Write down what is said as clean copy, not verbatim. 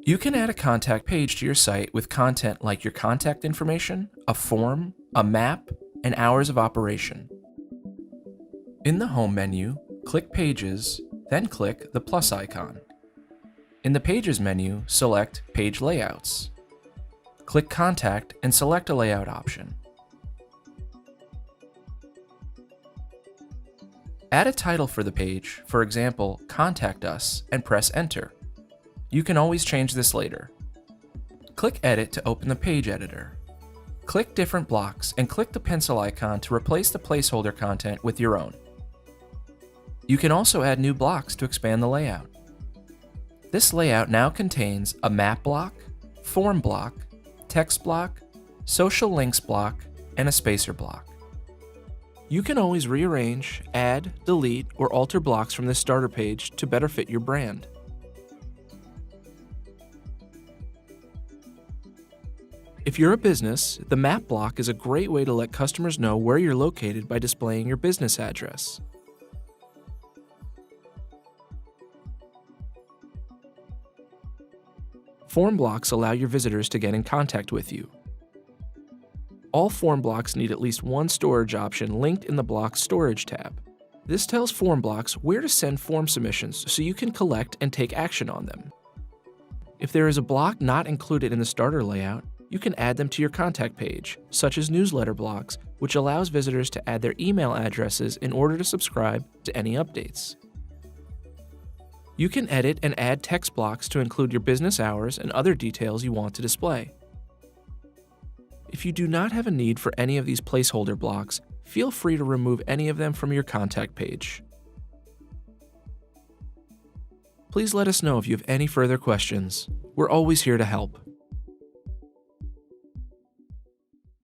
You can add a contact page to your site with content like your contact information, a form, a map, and hours of operation. In the Home menu, click Pages, then click the plus icon. In the Pages menu, select Page Layouts. Click Contact and select a layout option. Add a title for the page, for example, Contact Us, and press Enter. You can always change this later. Click Edit to open the page editor. Click Different Blocks and click the pencil icon to replace the placeholder content with your own. You can also add new blocks to expand the layout. This layout now contains a map block, form block, text block, social links block, and a spacer block. You can always rearrange, add, delete, or alter blocks from this starter page to better fit your brand. If you're a business, the map block is a great way to let customers know where you're located by displaying your business address. Form blocks allow your visitors to get in contact with you. All form blocks need at least one storage option linked in the Block's Storage tab. This tells form blocks where to send form submissions so you can collect and take action on them. If there is a block not included in the starter layout, you can add them to your contact page, such as newsletter blocks, which allows visitors to add their email addresses in order to subscribe to any updates. You can edit and add text blocks to include your business hours and other details you want to display. If you do not have a need for any of these placeholder blocks, feel free to remove any of them from your contact page. Please let us know if you have any further questions. We're always here to help.